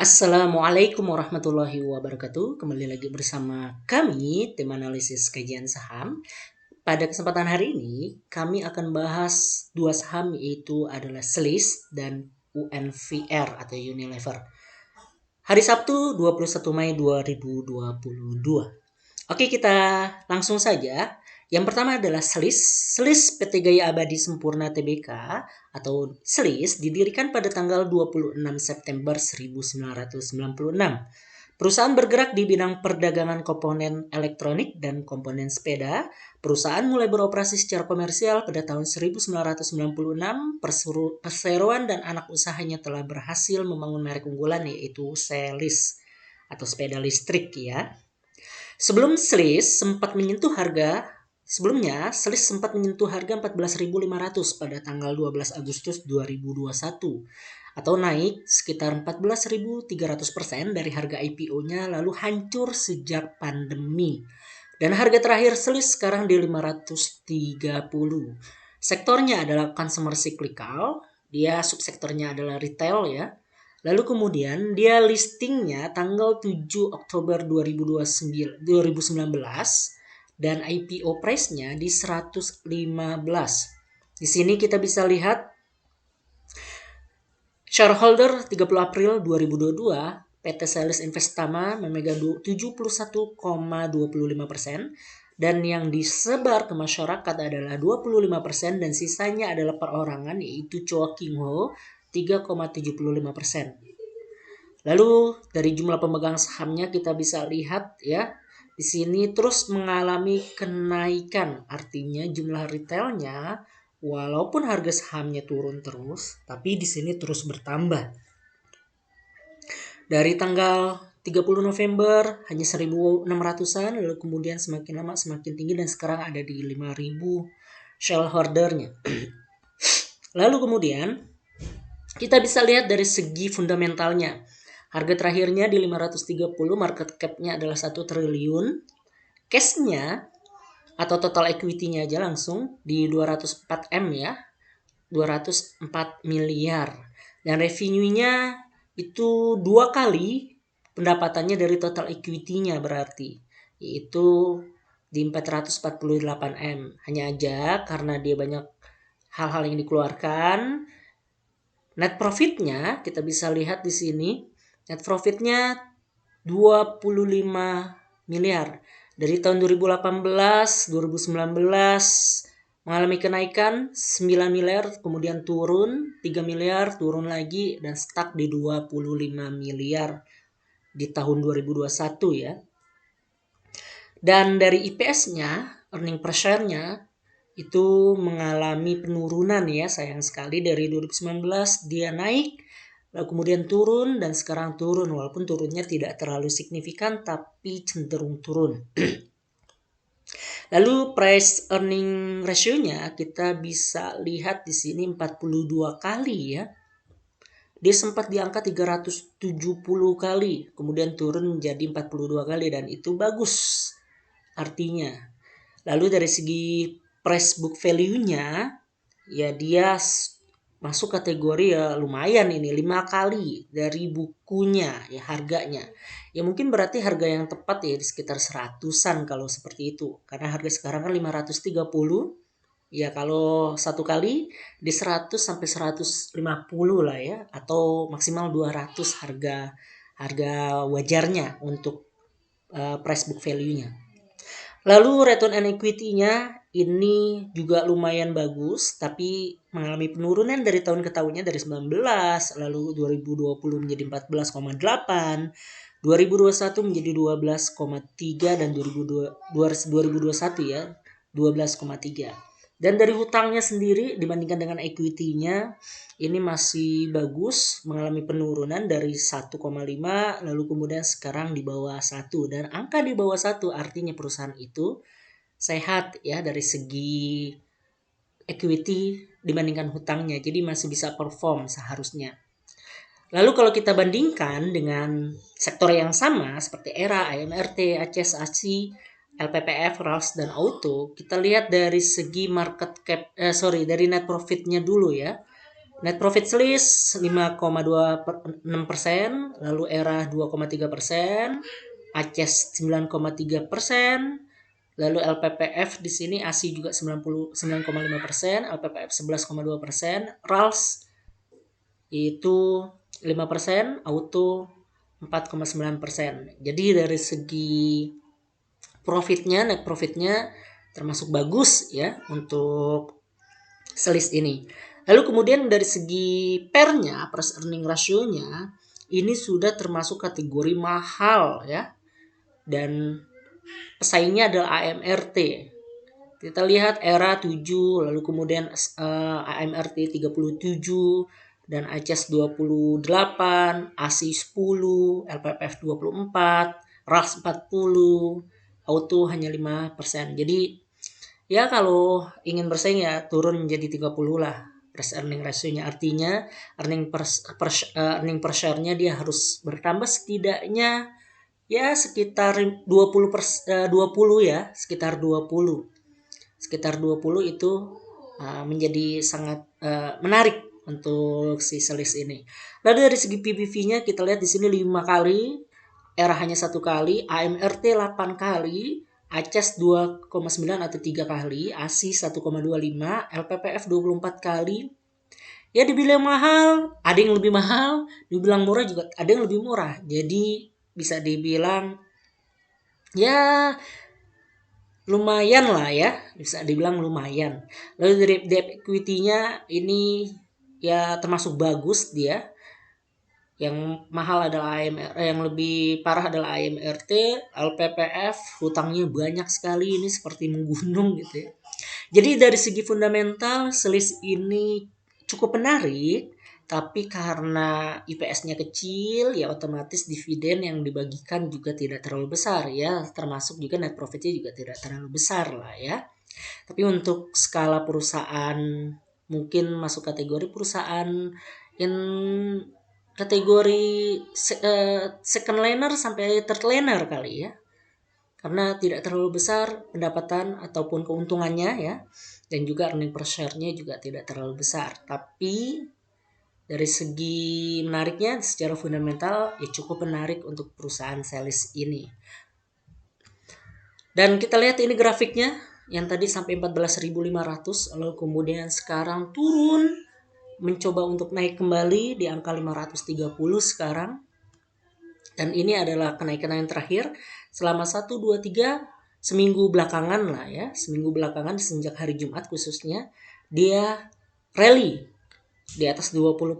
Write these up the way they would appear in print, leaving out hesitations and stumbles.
Assalamualaikum warahmatullahi wabarakatuh. Kembali lagi bersama kami, tim analisis kajian saham. Pada kesempatan hari ini, kami akan bahas dua saham, yaitu adalah Selis dan UNVR atau Unilever. Hari Sabtu 21 Mei 2022. Oke, kita langsung saja. Yang pertama adalah Selis. Selis PT Gaya Abadi Sempurna Tbk atau Selis didirikan pada tanggal 26 September 1996. Perusahaan bergerak di bidang perdagangan komponen elektronik dan komponen sepeda. Perusahaan mulai beroperasi secara komersial pada tahun 1996. Perseroan dan anak usahanya telah berhasil membangun merek unggulan, yaitu Selis atau sepeda listrik ya. Sebelumnya Selis sempat menyentuh harga 14.500 pada tanggal 12 Agustus 2021 atau naik sekitar 14.300% dari harga IPO-nya, lalu hancur sejak pandemi. Dan harga terakhir Selis sekarang di 530. Sektornya adalah consumer cyclical, dia subsektornya adalah retail ya. Lalu kemudian dia listingnya tanggal 7 Oktober 2019 dan IPO price-nya di 115. Di sini kita bisa lihat shareholder 30 April 2022 PT Selis Investama memegang 71,25% dan yang disebar ke masyarakat adalah 25% dan sisanya adalah perorangan, yaitu Chua King Ho 3,75%. Lalu dari jumlah pemegang sahamnya kita bisa lihat ya, di sini terus mengalami kenaikan, artinya jumlah retailnya walaupun harga sahamnya turun terus, tapi di sini terus bertambah. Dari tanggal 30 November hanya 1.600-an, lalu kemudian semakin lama semakin tinggi dan sekarang ada di 5.000 shareholdernya. Lalu kemudian kita bisa lihat dari segi fundamentalnya. Harga terakhirnya di 530, market cap-nya adalah 1 triliun. Cash-nya atau total equity-nya aja langsung di 204 M ya. 204 miliar. Dan revenue-nya itu 2 kali pendapatannya dari total equity-nya berarti. Yaitu di 448 M. Hanya aja karena dia banyak hal-hal yang dikeluarkan, net profit-nya kita bisa lihat di sini. Net profit-nya 25 miliar. Dari tahun 2018, 2019 mengalami kenaikan 9 miliar, kemudian turun 3 miliar, turun lagi dan stuck di 25 miliar di tahun 2021 ya. Dan dari IPS-nya, earning per share-nya itu mengalami penurunan ya, sayang sekali. Dari 2019 dia naik, lalu kemudian turun dan sekarang turun, walaupun turunnya tidak terlalu signifikan tapi cenderung turun. Lalu price earning ratio-nya kita bisa lihat di sini 42 kali ya. Dia sempat di angka 370 kali, kemudian turun menjadi 42 kali dan itu bagus artinya. Lalu dari segi price book value-nya ya dia masuk kategori ya lumayan ini, 5 kali dari bukunya ya harganya. Ya mungkin berarti harga yang tepat ya di sekitar 100-an kalau seperti itu. Karena harga sekarang kan 530. Ya kalau 1 kali di 100 sampai 150 lah ya, atau maksimal 200 harga wajarnya untuk price book value-nya. Lalu return on equity-nya ini juga lumayan bagus, tapi mengalami penurunan dari tahun ke tahunnya, dari 19, lalu 2020 menjadi 14,8, 2021 menjadi 12,3 dan 2021 ya 12,3. Dan dari hutangnya sendiri dibandingkan dengan equity-nya ini masih bagus, mengalami penurunan dari 1,5 lalu kemudian sekarang di bawah 1. Dan angka di bawah 1 artinya perusahaan itu sehat ya dari segi equity dibandingkan hutangnya. Jadi masih bisa perform seharusnya. Lalu kalau kita bandingkan dengan sektor yang sama seperti ERA, AMRT, ACES, ASI, LPPF, RALS, dan Auto, kita lihat dari segi dari net profit-nya dulu ya. Net profit Sliss 5,26%, lalu ERA 2,3%, ACES 9,3%, lalu LPPF di sini ASI juga 99,5%, LPPF 11,2%, RALS itu 5%, Auto 4,9%. Jadi dari segi profitnya, net profitnya termasuk bagus ya untuk selis ini. Lalu kemudian dari segi PER-nya, price earning ratio-nya, ini sudah termasuk kategori mahal ya. Dan pesaingnya adalah AMRT. Kita lihat ERA 7, lalu kemudian AMRT 37, dan ACES 28, ASI 10, LPPF 24, RALS 40, Auto hanya 5%. Jadi ya kalau ingin bersaing ya turun menjadi 30 lah price earning ratio-nya. Artinya earning per share-nya dia harus bertambah setidaknya ya sekitar 20 ya, sekitar 20. Sekitar 20 itu menjadi sangat menarik untuk si selis ini. Lalu dari segi PBV-nya kita lihat di sini 5 kali, ERA hanya 1 kali, AMRT 8 kali, ACES 2,9 atau 3 kali, ASI 1,25, LPPF 24 kali. Ya dibilang mahal, ada yang lebih mahal, dibilang murah juga ada yang lebih murah. Jadi bisa dibilang ya lumayan lah ya, bisa dibilang lumayan. Lalu dari debt equity-nya ini ya termasuk bagus dia. Yang mahal adalah AMR, yang lebih parah adalah AMRT, LPPF hutangnya banyak sekali, ini seperti menggunung gitu ya. Jadi dari segi fundamental selis ini cukup menarik, tapi karena IPS-nya kecil ya otomatis dividen yang dibagikan juga tidak terlalu besar ya, termasuk juga net profitnya juga tidak terlalu besar lah ya. Tapi untuk skala perusahaan mungkin masuk kategori perusahaan yang kategori second liner sampai third liner kali ya, karena tidak terlalu besar pendapatan ataupun keuntungannya ya, dan juga earning per share-nya juga tidak terlalu besar. Tapi dari segi menariknya secara fundamental ya cukup menarik untuk perusahaan selis ini. Dan kita lihat ini grafiknya yang tadi sampai 14.500, lalu kemudian sekarang turun mencoba untuk naik kembali di angka 530 sekarang. Dan ini adalah kenaikan yang terakhir selama 1, 2, 3 seminggu belakangan lah ya. Seminggu belakangan sejak hari Jumat khususnya dia rally di atas 20%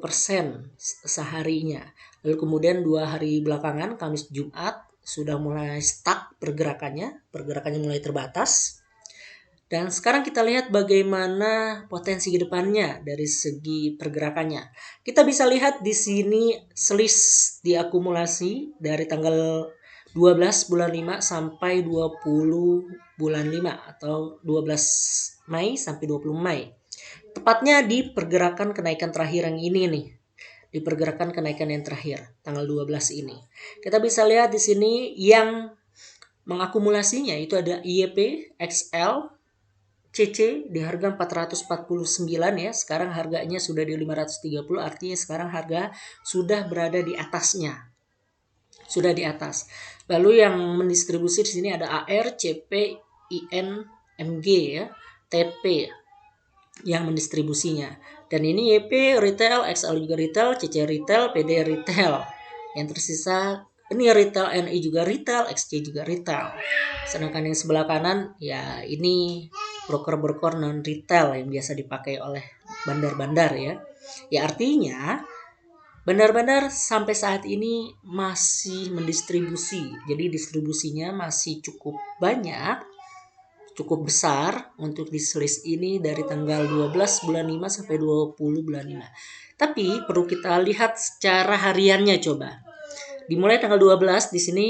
seharinya. Lalu kemudian 2 hari belakangan Kamis Jumat sudah mulai stuck pergerakannya mulai terbatas. Dan sekarang kita lihat bagaimana potensi ke depannya dari segi pergerakannya. Kita bisa lihat di sini selis diakumulasi dari tanggal 12 bulan 5 sampai 20 bulan 5 atau 12 Mei sampai 20 Mei. Tepatnya di pergerakan kenaikan terakhir yang ini nih. Di pergerakan kenaikan yang terakhir tanggal 12 ini. Kita bisa lihat di sini yang mengakumulasinya itu ada IEP, XL, CC di harga 449 ya. Sekarang harganya sudah di 530, artinya sekarang harga sudah berada di atasnya. Sudah di atas. Lalu yang mendistribusi di sini ada AR, CP, IN, MG ya, TP yang mendistribusinya. Dan ini YP retail, XL juga retail, CC retail, PD retail. Yang tersisa ini retail, NI juga retail, XC juga retail. Sedangkan yang sebelah kanan ya ini broker-broker non retail yang biasa dipakai oleh bandar-bandar ya. Ya artinya bandar-bandar sampai saat ini masih mendistribusi. Jadi distribusinya masih cukup banyak, cukup besar untuk di selis ini dari tanggal 12 bulan 5 sampai 20 bulan 5. Tapi perlu kita lihat secara hariannya coba. Dimulai tanggal 12 di sini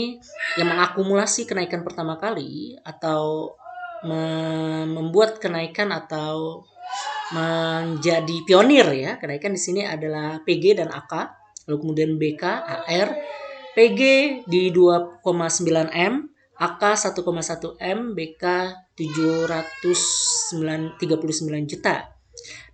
yang mengakumulasi kenaikan pertama kali atau membuat kenaikan atau menjadi pionir ya. Kenaikan di sini adalah PG dan AK, lalu kemudian BK, AR. PG di 2,9 M, AK 1,1 M, BK 739 juta.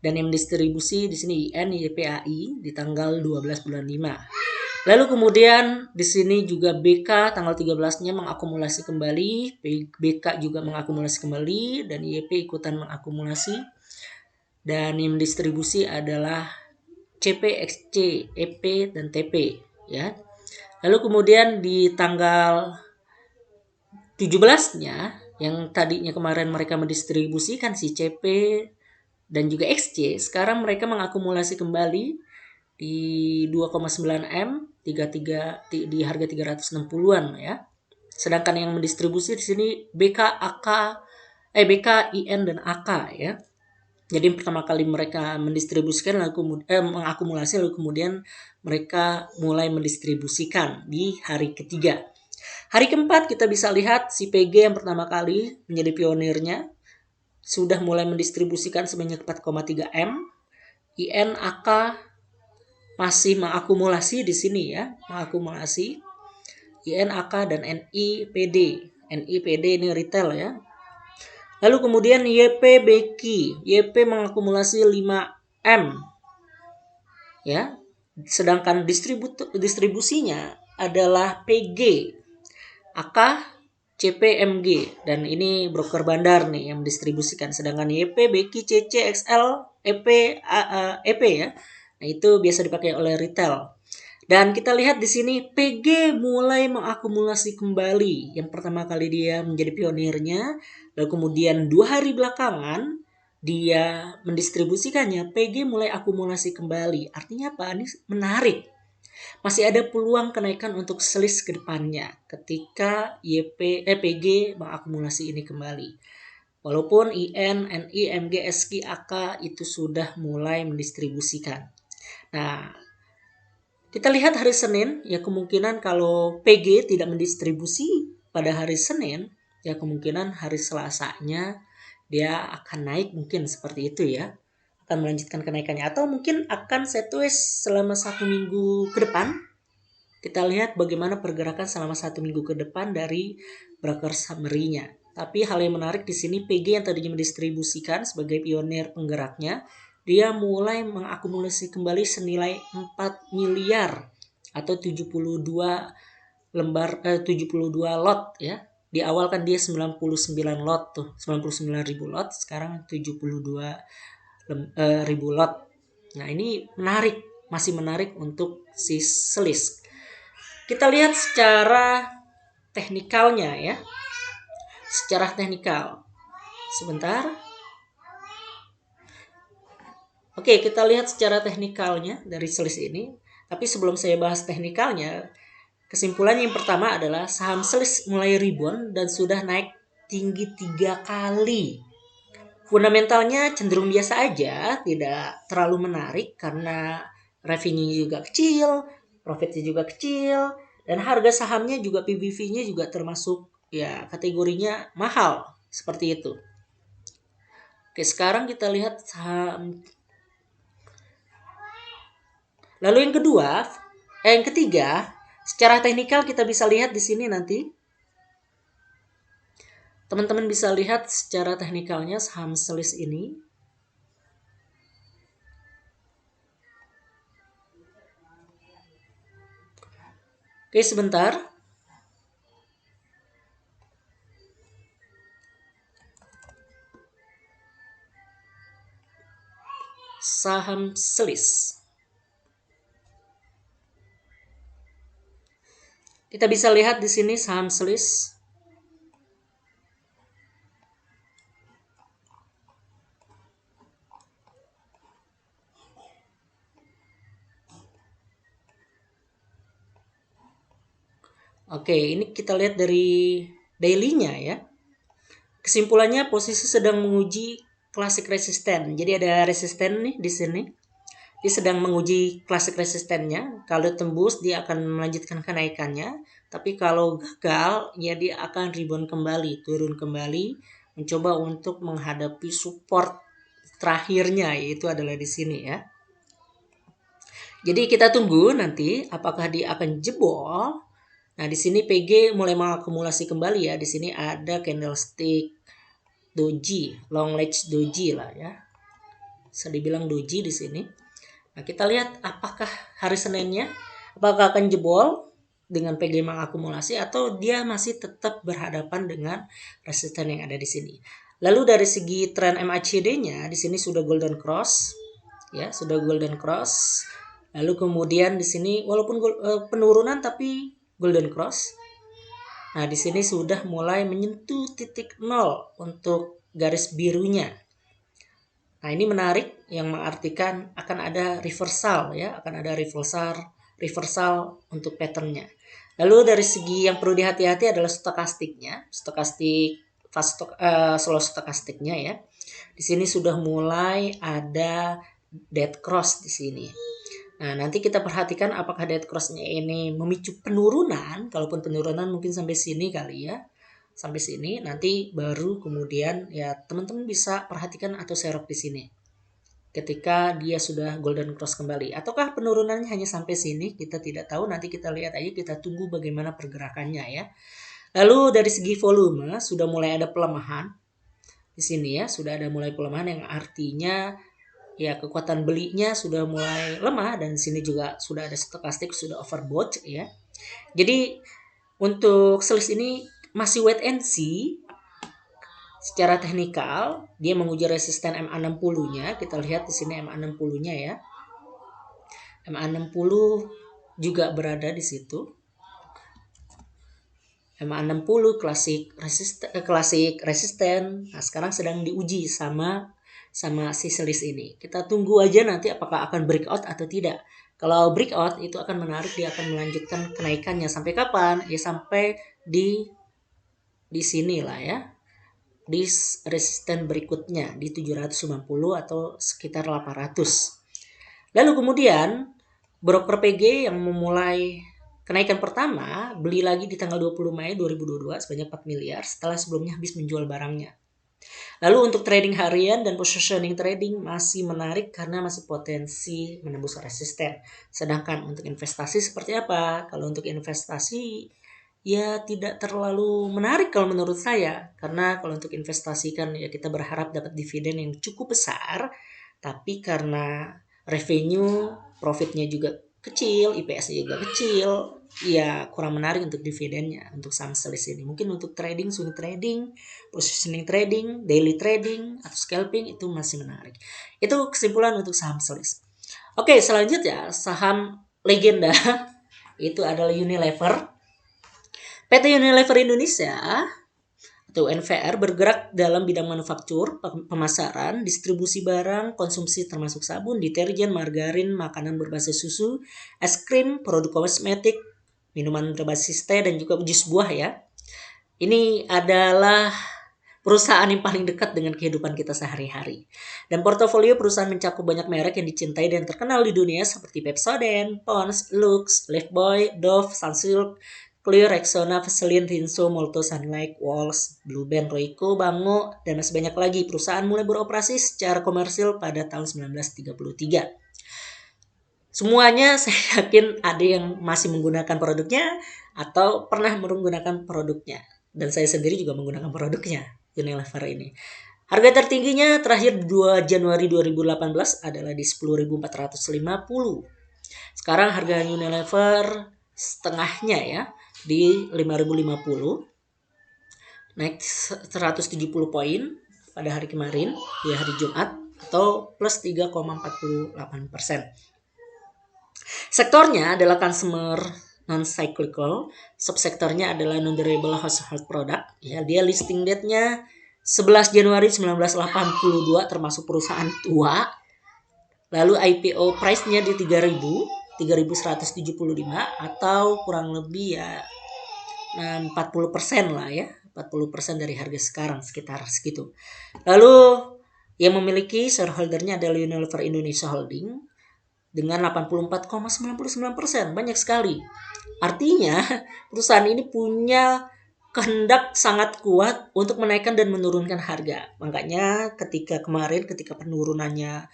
Dan yang mendistribusi di sini IN YPAI di tanggal 12 bulan 5. Lalu kemudian di sini juga BK tanggal 13-nya mengakumulasi kembali, BK juga mengakumulasi kembali, dan YP ikutan mengakumulasi. Dan yang mendistribusi adalah CP, XC, EP, dan TP. Ya. Lalu kemudian di tanggal 17-nya, yang tadinya kemarin mereka mendistribusikan si CP dan juga XC, sekarang mereka mengakumulasi kembali di 2,9 M 33 di harga 360-an ya. Sedangkan yang mendistribusi di sini BK, AK, BK, IN dan AK ya. Jadi pertama kali mereka mendistribusikan lalu mengakumulasi lalu kemudian mereka mulai mendistribusikan di hari ketiga. Hari keempat kita bisa lihat si PG yang pertama kali menjadi pionirnya sudah mulai mendistribusikan sebanyak 4,3 M. IN, AK masih mengakumulasi di sini ya, mengakumulasi. IN, AK dan NI, PD. NI, PD ini retail ya. Lalu kemudian YP, BQ. YP mengakumulasi 5M. Ya. Sedangkan distribusinya adalah PG, AK, CPMG, dan ini broker bandar nih yang mendistribusikan. Sedangkan YP, BQ, CC, XL, EP, EP ya. Nah, itu biasa dipakai oleh retail. Dan kita lihat di sini PG mulai mengakumulasi kembali. Yang pertama kali dia menjadi pionirnya, lalu kemudian 2 hari belakangan dia mendistribusikannya, PG mulai akumulasi kembali. Artinya apa? Ini menarik. Masih ada peluang kenaikan untuk selis ke depannya ketika PG mengakumulasi ini kembali. Walaupun IN, NI, MG, SQ, AK itu sudah mulai mendistribusikan. Nah, kita lihat hari Senin, ya kemungkinan kalau PG tidak mendistribusi pada hari Senin, ya kemungkinan hari Selasanya dia akan naik mungkin seperti itu ya. Akan melanjutkan kenaikannya. Atau mungkin akan sideways selama 1 minggu ke depan. Kita lihat bagaimana pergerakan selama 1 minggu ke depan dari broker summary-nya. Tapi hal yang menarik di sini PG yang tadinya mendistribusikan sebagai pionir penggeraknya, dia mulai mengakumulasi kembali senilai 4 miliar atau 72 lembar 72 lot ya. Di awal kan dia 99 lot tuh, 99.000 lot, sekarang 72 ribu lot. Nah, ini menarik, masih menarik untuk si selis. Kita lihat secara teknikalnya ya. Secara teknikal. Sebentar. Oke, kita lihat secara teknikalnya dari selis ini. Tapi sebelum saya bahas teknikalnya, kesimpulannya yang pertama adalah saham selis mulai rebound dan sudah naik tinggi 3 kali. Fundamentalnya cenderung biasa aja, tidak terlalu menarik karena revenue juga kecil, profitnya juga kecil, dan harga sahamnya juga PBV-nya juga termasuk ya kategorinya mahal, seperti itu. Oke, sekarang kita lihat saham. Lalu yang ketiga, secara teknikal kita bisa lihat di sini nanti. Teman-teman bisa lihat secara teknikalnya saham selis ini. Oke, sebentar. Saham selis. Kita bisa lihat di sini saham selis. Oke, ini kita lihat dari daily-nya ya. Kesimpulannya posisi sedang menguji klasik resisten. Jadi ada resisten nih di sini. Dia sedang menguji klasik resistennya. Kalau tembus dia akan melanjutkan kenaikannya. Tapi kalau gagal ya dia akan rebound kembali, turun kembali, mencoba untuk menghadapi support terakhirnya, yaitu adalah di sini ya. Jadi kita tunggu nanti apakah dia akan jebol. Nah, di sini PG mulai mengakumulasi kembali ya. Di sini ada candlestick doji, long ledge doji lah ya. bisa dibilang doji di sini. Nah, kita lihat apakah hari Seninnya apakah akan jebol dengan PG mengakumulasi atau dia masih tetap berhadapan dengan resisten yang ada di sini. Lalu dari segi tren MACD-nya di sini sudah golden cross, ya, sudah golden cross. Lalu kemudian di sini walaupun penurunan tapi golden cross. Nah, di sini sudah mulai menyentuh titik 0 untuk garis birunya. Nah, ini menarik yang mengartikan akan ada reversal, ya, akan ada reversal untuk patternnya. Lalu dari segi yang perlu dihati-hati adalah stokastiknya, slow stokastiknya, ya. Di sini sudah mulai ada dead cross di sini. Nah, nanti kita perhatikan apakah dead cross-nya ini memicu penurunan. Kalaupun penurunan mungkin sampai sini kali, ya. Sampai sini, nanti baru kemudian ya teman-teman bisa perhatikan atau serok di sini ketika dia sudah golden cross kembali. Ataukah penurunannya hanya sampai sini, kita tidak tahu, nanti kita lihat aja, kita tunggu bagaimana pergerakannya, ya. Lalu dari segi volume sudah mulai ada pelemahan di sini, ya, sudah ada mulai pelemahan yang artinya ya kekuatan belinya sudah mulai lemah, dan di sini juga sudah ada stokastik sudah overbought, ya. Jadi untuk selis ini masih wait and see. Secara teknikal dia menguji resisten MA60-nya. Kita lihat di sini MA60-nya, ya. MA60 juga berada di situ. MA60 klasik resisten. Nah, sekarang sedang diuji sama si selis ini. Kita tunggu aja nanti apakah akan breakout atau tidak. Kalau breakout itu akan menarik, dia akan melanjutkan kenaikannya sampai kapan? Ya sampai di sini lah, ya. Di resisten berikutnya di 790 atau sekitar 800. Lalu kemudian broker PG yang memulai kenaikan pertama beli lagi di tanggal 20 Mei 2022 sebanyak 4 miliar setelah sebelumnya habis menjual barangnya. Lalu untuk trading harian dan positioning trading masih menarik karena masih potensi menembus resisten. Sedangkan untuk investasi seperti apa? Kalau untuk investasi ya tidak terlalu menarik kalau menurut saya, karena kalau untuk investasi kan ya kita berharap dapat dividen yang cukup besar, tapi karena revenue profitnya juga kecil, IPS-nya juga kecil, ya kurang menarik untuk dividennya untuk saham selis ini. Mungkin untuk trading, swing trading, positioning trading, daily trading atau scalping itu masih menarik. Itu kesimpulan untuk saham selis. Oke, selanjutnya saham legenda itu adalah Unilever. PT Unilever Indonesia atau NVR bergerak dalam bidang manufaktur, pemasaran, distribusi barang, konsumsi termasuk sabun, deterjen, margarin, makanan berbasis susu, es krim, produk kosmetik, minuman berbasis teh, dan juga jus buah, ya. Ini adalah perusahaan yang paling dekat dengan kehidupan kita sehari-hari. Dan portofolio perusahaan mencakup banyak merek yang dicintai dan terkenal di dunia seperti Pepsodent, Pond's, Lux, Lifebuoy, Dove, Sunsilk, Clear, Rexona, Vaseline, Rinso, Molto, Sunlight, Walls, Blue Band, Royco, Bango, dan masih banyak lagi. Perusahaan mulai beroperasi secara komersil pada tahun 1933. Semuanya saya yakin ada yang masih menggunakan produknya atau pernah menggunakan produknya. Dan saya sendiri juga menggunakan produknya, Unilever ini. Harga tertingginya terakhir 2 Januari 2018 adalah di 10.450. Sekarang harga Unilever setengahnya, ya, di 5.050, naik 170 poin pada hari kemarin, di hari Jumat, atau plus 3,48%. Sektornya adalah consumer non-cyclical, subsektornya adalah non-durable household product. Ya, dia listing date-nya 11 Januari 1982, termasuk perusahaan tua. Lalu IPO price-nya di 3.175 atau kurang lebih ya 40% lah, ya. 40% dari harga sekarang, sekitar segitu. Lalu yang memiliki shareholder-nya adalah Unilever Indonesia Holding dengan 84,99%. Banyak sekali. Artinya perusahaan ini punya kehendak sangat kuat untuk menaikkan dan menurunkan harga. Makanya ketika penurunannya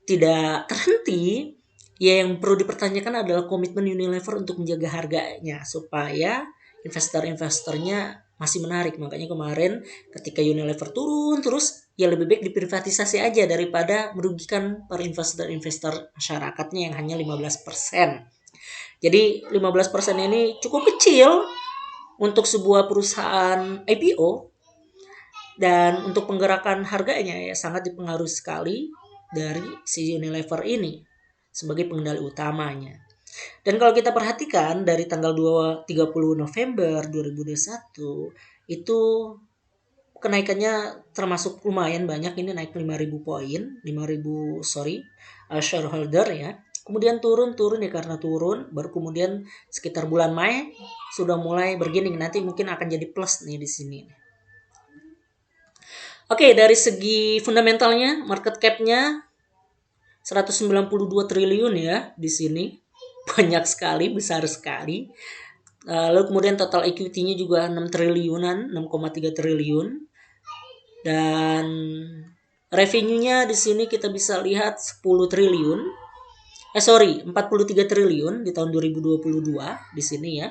tidak terhenti, ya yang perlu dipertanyakan adalah komitmen Unilever untuk menjaga harganya supaya investor-investornya masih menarik. Makanya kemarin ketika Unilever turun terus, ya lebih baik diprivatisasi aja daripada merugikan para investor-investor masyarakatnya yang hanya 15%. Jadi 15% ini cukup kecil untuk sebuah perusahaan IPO, dan untuk penggerakan harganya ya sangat dipengaruhi sekali dari si Unilever ini sebagai pengendali utamanya. Dan kalau kita perhatikan dari tanggal 30 November 2021 itu kenaikannya termasuk lumayan banyak, ini naik 5.000 poin, 5.000 shareholder ya. Kemudian turun ya, karena turun baru kemudian sekitar bulan Mei sudah mulai bergening, nanti mungkin akan jadi plus nih di sini. Oke, dari segi fundamentalnya market cap-nya 192 triliun ya di sini. Banyak sekali, besar sekali. Lalu kemudian total equity-nya juga 6 triliunan, 6,3 triliun. Dan revenue-nya di sini kita bisa lihat 10 triliun. 43 triliun di tahun 2022 di sini ya.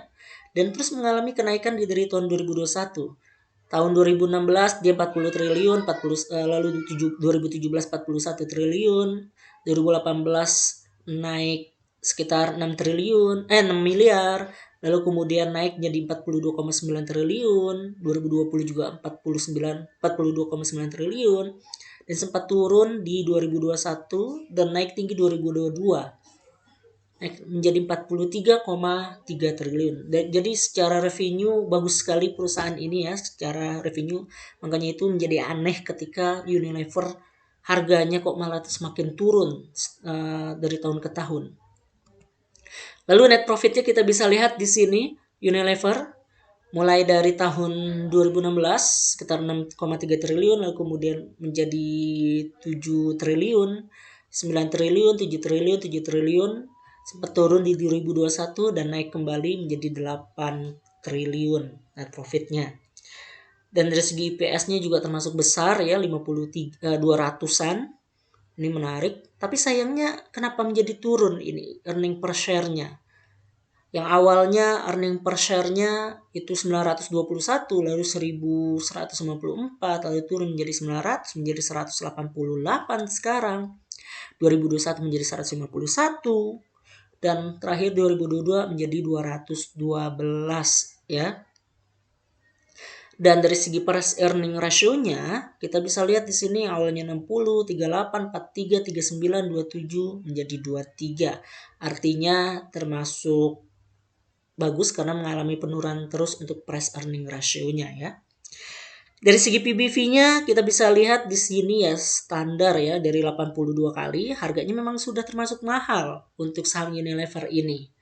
Dan terus mengalami kenaikan dari tahun 2021. Tahun 2016 dia 40 triliun, lalu 2017 41 triliun, 2018 naik sekitar 6 miliar, lalu kemudian naik jadi 42,9 triliun, 2020 juga 42,9 triliun, dan sempat turun di 2021 dan naik tinggi 2022. Menjadi 43,3 triliun. Jadi secara revenue bagus sekali perusahaan ini ya, secara revenue. Makanya itu menjadi aneh ketika Unilever harganya kok malah semakin turun dari tahun ke tahun. Lalu net profitnya kita bisa lihat di sini, Unilever mulai dari tahun 2016 sekitar 6,3 triliun, lalu kemudian menjadi 7 triliun, 9 triliun, 7 triliun, 7 triliun, sempat turun di 2021 dan naik kembali menjadi 8 triliun net profitnya. Dan dari segi IPS-nya juga termasuk besar ya, 200-an. Ini menarik, tapi sayangnya kenapa menjadi turun ini earning per share-nya? Yang awalnya earning per share-nya itu 921, lalu 1154, lalu turun menjadi 900, menjadi 188 sekarang. 2021 menjadi 151, dan terakhir 2022 menjadi 212 ya. Dan dari segi price earning ratio-nya kita bisa lihat di sini awalnya 60, 38, 43, 39, 27 menjadi 23. Artinya termasuk bagus karena mengalami penurunan terus untuk price earning ratio-nya ya. Dari segi PBV-nya kita bisa lihat di sini ya standar ya, dari 82 kali, harganya memang sudah termasuk mahal untuk saham Unilever ini.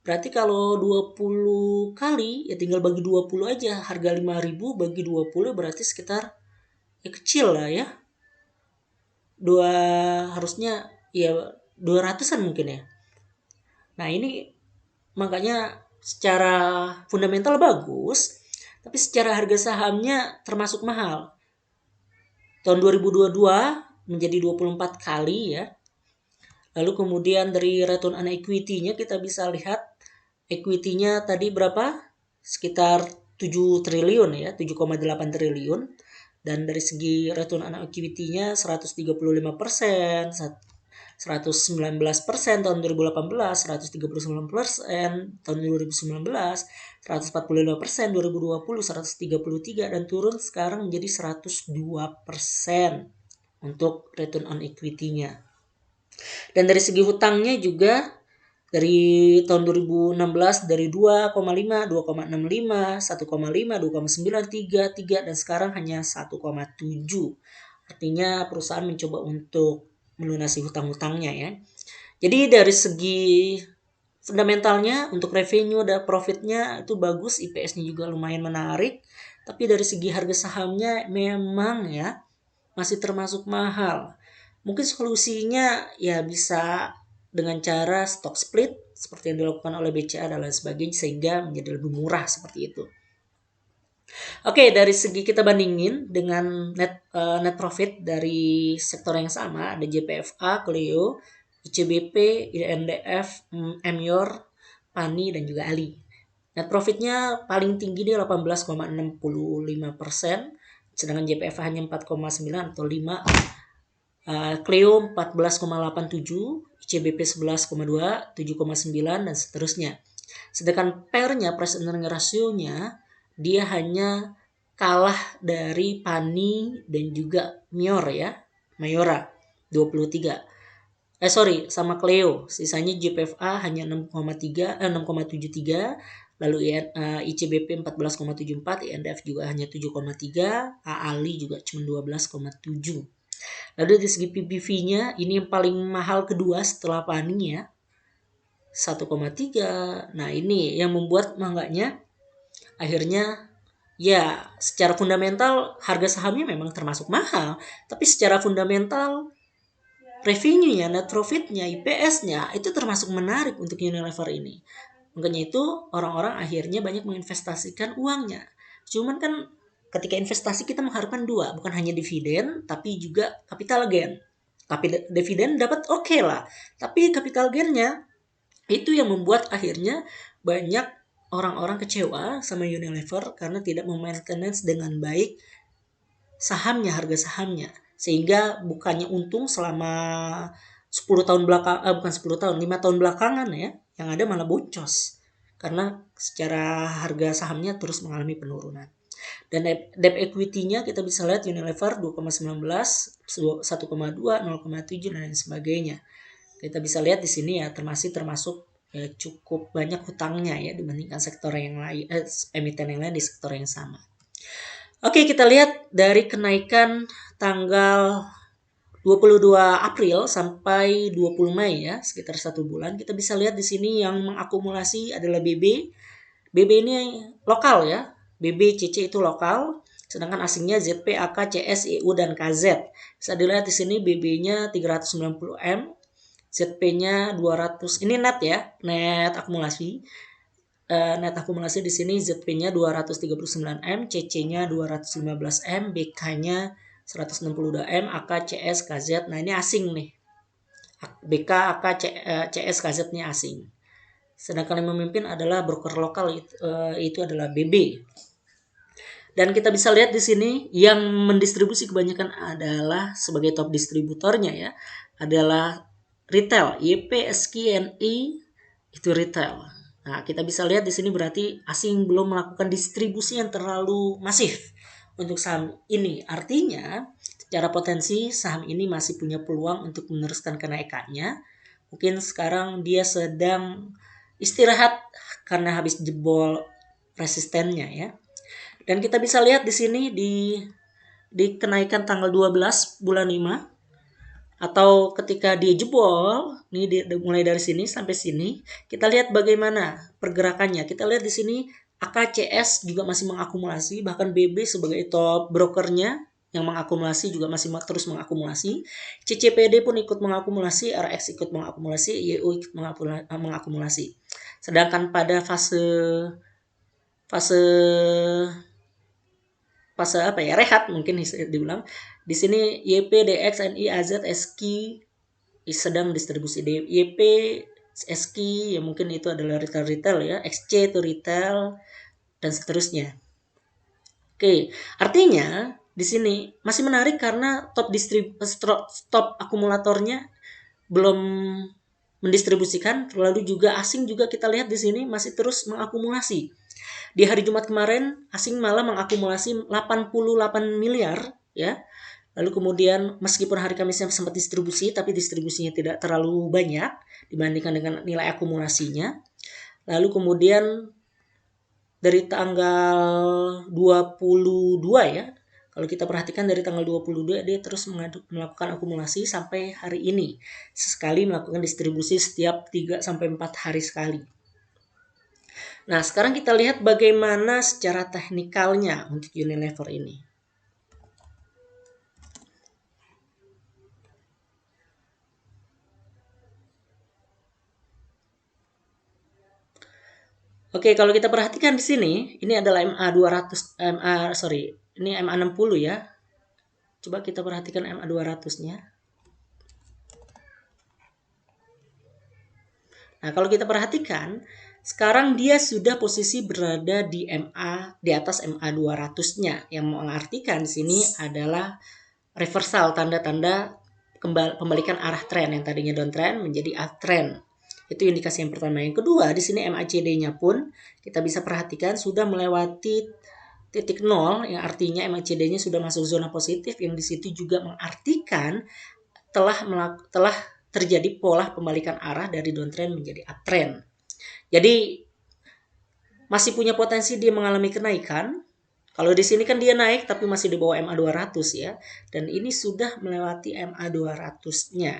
Berarti kalau 20 kali ya tinggal bagi 20 aja, harga 5.000 bagi 20 berarti sekitar ya kecil lah ya. Harusnya ya 200-an mungkin ya. Nah, ini makanya secara fundamental bagus, tapi secara harga sahamnya termasuk mahal. Tahun 2022 menjadi 24 kali ya. Lalu kemudian dari return on equity-nya kita bisa lihat equity-nya tadi berapa? Sekitar 7 triliun ya, 7,8 triliun. Dan dari segi return on equity-nya 135%, 119% tahun 2018, 139% tahun 2019, 145% 2020, 133, dan turun sekarang menjadi 102% untuk return on equity-nya. Dan dari segi hutangnya juga dari tahun 2016 dari 2,5, 2,65, 1,5, 2,933, dan sekarang hanya 1,7. Artinya perusahaan mencoba untuk melunasi hutang-hutangnya ya. Jadi dari segi fundamentalnya untuk revenue dan profitnya itu bagus, IPS-nya juga lumayan menarik. Tapi dari segi harga sahamnya memang ya masih termasuk mahal. Mungkin solusinya ya bisa dengan cara stock split seperti yang dilakukan oleh BCA dan lain sebagainya sehingga menjadi lebih murah seperti itu. Oke, dari segi kita bandingin dengan net profit dari sektor yang sama, ada JPFA, Cleo, ICBP, INDF, Emyor, Pani, dan juga Ali. Net profitnya paling tinggi di 18,65%, sedangkan JPF hanya 4,9 atau 5. Clio 14,87, ICBP 11,2, 7,9 dan seterusnya. Sedangkan pairnya price earning ratio-nya dia hanya kalah dari Pani dan juga Mayora 23. Sama Clio. Sisanya JPFA hanya 6,73, lalu ICBP 14,74, INDF juga hanya 7,3, AALI juga cuma 12,7. Lalu dari segi PBV-nya ini yang paling mahal kedua setelah Pani ya, 1,3. Nah ini yang membuat makanya akhirnya ya secara fundamental harga sahamnya memang termasuk mahal, tapi secara fundamental revenue-nya, net profit-nya, IPS-nya itu termasuk menarik untuk Unilever ini. Makanya itu orang-orang akhirnya banyak menginvestasikan uangnya. Cuman kan ketika investasi kita mengharapkan dua, bukan hanya dividen tapi juga capital gain. Tapi dividen dapat oke lah, tapi capital gain-nya itu yang membuat akhirnya banyak orang-orang kecewa sama Unilever karena tidak memaintenance dengan baik sahamnya, harga sahamnya, sehingga bukannya untung selama 10 tahun belakang, bukan 10 tahun, 5 tahun belakangan ya, yang ada malah boncos karena secara harga sahamnya terus mengalami penurunan. Dan debt equity-nya kita bisa lihat Unilever 2,19, 1,2, 0,7 dan lain sebagainya. Kita bisa lihat di sini ya termasuk ya, cukup banyak hutangnya ya dibandingkan sektor yang lain, emiten yang lain di sektor yang sama. Oke, kita lihat dari kenaikan tanggal 22 April sampai 20 Mei ya, sekitar 1 bulan. Kita bisa lihat di sini yang mengakumulasi adalah BB. BB ini lokal ya. BB, CC itu lokal, sedangkan asingnya ZP, AK, CS, EU dan KZ. Bisa dilihat di sini BB-nya 390M, ZP-nya 200. Ini net ya, net akumulasi. Net akumulasi di sini ZP-nya 239M, CC-nya 215M, BK-nya 162M, AK, CS, KZ. Nah, ini asing nih. BK, AK, CS, KZ-nya asing. Sedangkan yang memimpin adalah broker lokal, itu adalah BB. Dan kita bisa lihat di sini yang mendistribusi kebanyakan adalah sebagai top distributornya ya, adalah retail, YP, SK, NI itu retail. Nah, kita bisa lihat di sini berarti asing belum melakukan distribusi yang terlalu masif untuk saham ini. Artinya, secara potensi saham ini masih punya peluang untuk meneruskan kenaikannya. Mungkin sekarang dia sedang istirahat karena habis jebol resistennya ya. Dan kita bisa lihat di sini di kenaikan tanggal 12 bulan 5 atau ketika dia jebol, nih mulai dari sini sampai sini, kita lihat bagaimana pergerakannya. Kita lihat di sini AKCS juga masih mengakumulasi, bahkan BB sebagai top brokernya yang mengakumulasi juga masih terus mengakumulasi. CCPD pun ikut mengakumulasi, RX ikut mengakumulasi, YU ikut mengakumulasi. Sedangkan pada fase apa ya, rehat mungkin dibilang. Di sini YP, DX, NI, AZ, SQ sedang distribusi. YP, SQ ya mungkin itu adalah retail ya, XC itu retail dan seterusnya. Oke, artinya di sini masih menarik karena top akumulatornya belum mendistribusikan, lalu juga asing juga kita lihat di sini masih terus mengakumulasi. Di hari Jumat kemarin asing malah mengakumulasi 88 miliar ya. Lalu kemudian meskipun hari Kamisnya sempat distribusi tapi distribusinya tidak terlalu banyak dibandingkan dengan nilai akumulasinya. Lalu kemudian dari tanggal 22 ya. Kalau kita perhatikan dari tanggal 22 dia terus melakukan akumulasi sampai hari ini. Sesekali melakukan distribusi setiap 3 sampai 4 hari sekali. Nah, sekarang kita lihat bagaimana secara teknikalnya untuk Unilever ini. Oke, kalau kita perhatikan di sini, ini adalah ini MA60 ya. Coba kita perhatikan MA200-nya. Nah, kalau kita perhatikan, sekarang dia sudah posisi berada di MA, di atas MA 200-nya, yang mengartikan di sini adalah reversal, tanda-tanda pembalikan arah tren yang tadinya downtrend menjadi uptrend. Itu indikasi yang pertama. Yang kedua, di sini MACD-nya pun kita bisa perhatikan sudah melewati titik nol, yang artinya MACD-nya sudah masuk zona positif, yang di situ juga mengartikan telah terjadi pola pembalikan arah dari downtrend menjadi uptrend. Jadi masih punya potensi dia mengalami kenaikan. Kalau di sini kan dia naik tapi masih di bawah MA 200 ya. Dan ini sudah melewati MA 200-nya.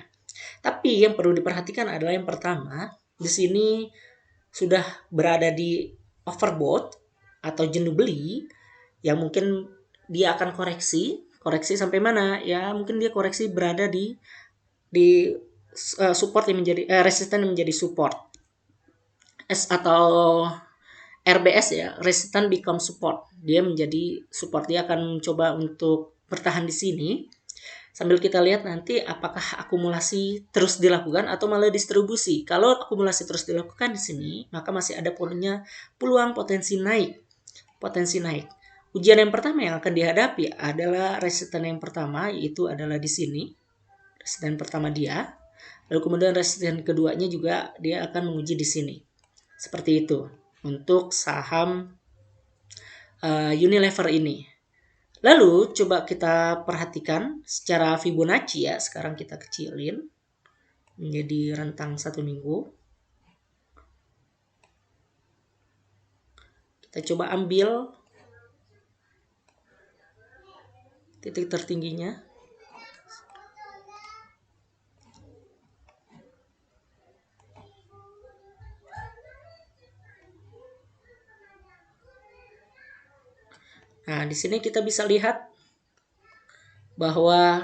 Tapi yang perlu diperhatikan adalah yang pertama, di sini sudah berada di overbought atau jenuh beli, yang mungkin dia akan koreksi sampai mana? Ya, mungkin dia koreksi berada di support yang menjadi resisten yang menjadi support. Atau RBS ya, resistant become support. Dia menjadi support, dia akan coba untuk bertahan di sini. Sambil kita lihat nanti apakah akumulasi terus dilakukan atau malah distribusi. Kalau akumulasi terus dilakukan di sini, maka masih ada peluang potensi naik. Ujian yang pertama yang akan dihadapi adalah resisten yang pertama, yaitu adalah di sini. Resisten pertama dia. Lalu kemudian resisten keduanya juga dia akan menguji di sini. Seperti itu untuk saham Unilever ini. Lalu coba kita perhatikan secara Fibonacci ya. Sekarang kita kecilin menjadi rentang 1 minggu. Kita coba ambil titik tertingginya. Nah, di sini kita bisa lihat bahwa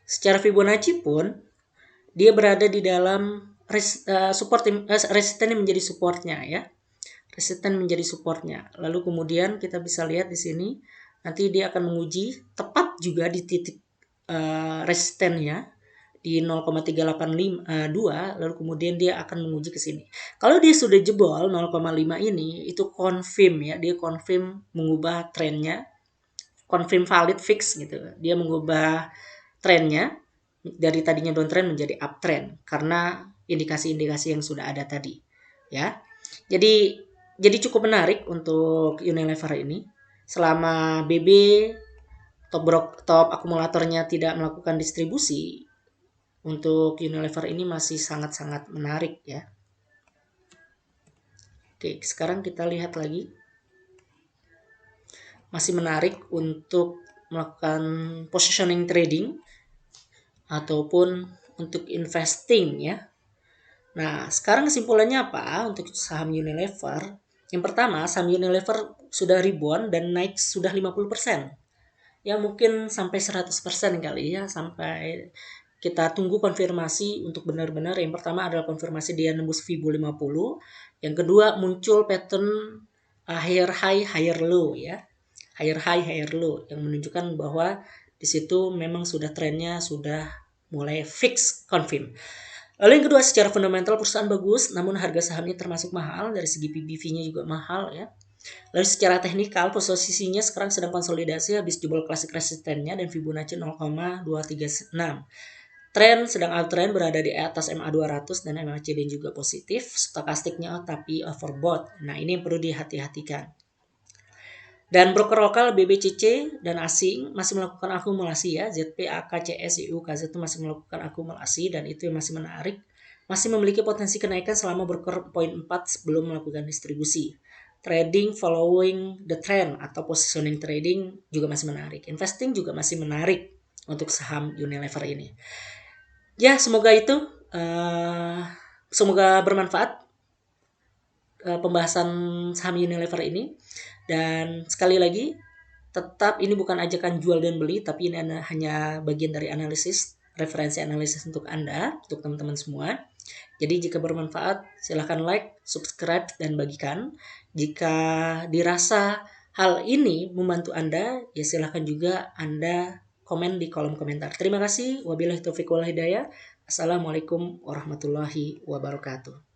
secara Fibonacci pun dia berada di dalam resisten yang menjadi supportnya ya. Resisten menjadi supportnya. Lalu kemudian kita bisa lihat di sini nanti dia akan menguji tepat juga di titik resistennya di 0,382, lalu kemudian dia akan menguji ke sini. Kalau dia sudah jebol 0,5 ini, itu confirm ya, dia confirm mengubah trennya, confirm valid fix gitu. Dia mengubah trennya dari tadinya downtrend menjadi uptrend karena indikasi-indikasi yang sudah ada tadi, ya. Jadi cukup menarik untuk Unilever ini. Selama BB top akumulatornya tidak melakukan distribusi, untuk Unilever ini masih sangat-sangat menarik ya. Oke, sekarang kita lihat lagi. Masih menarik untuk melakukan positioning trading ataupun untuk investing ya. Nah, sekarang kesimpulannya apa untuk saham Unilever? Yang pertama, saham Unilever sudah ribuan dan naik sudah 50%. Ya mungkin sampai 100% kali ya, sampai kita tunggu konfirmasi untuk benar-benar. Yang pertama adalah konfirmasi dia nembus Fibo 50. Yang kedua muncul pattern higher high higher low ya. Higher high higher low yang menunjukkan bahwa di situ memang sudah trennya sudah mulai fix confirm. Lalu yang kedua, secara fundamental perusahaan bagus, namun harga sahamnya termasuk mahal, dari segi PBV-nya juga mahal ya. Lalu secara teknikal posisinya sekarang sedang konsolidasi habis jebol klasik resistennya dan Fibonacci 0,236. Tren sedang uptrend berada di atas MA 200 dan MACD juga positif. Stokastiknya tapi overbought. Nah, ini yang perlu dihati-hatikan. Dan broker lokal BBCC dan asing masih melakukan akumulasi ya. ZP, AKCS, UKZ itu masih melakukan akumulasi dan itu yang masih menarik. Masih memiliki potensi kenaikan selama broker poin 4 sebelum melakukan distribusi. Trading following the trend atau positioning trading juga masih menarik. Investing juga masih menarik untuk saham Unilever ini. Ya, semoga itu. Semoga bermanfaat pembahasan saham Unilever ini. Dan sekali lagi, tetap ini bukan ajakan jual dan beli, tapi ini hanya bagian dari analisis, referensi analisis untuk Anda, untuk teman-teman semua. Jadi jika bermanfaat, silahkan like, subscribe, dan bagikan. Jika dirasa hal ini membantu Anda, ya silahkan juga Anda komen di kolom komentar. Terima kasih. Wabillahi taufiq wal hidayah. Assalamualaikum warahmatullahi wabarakatuh.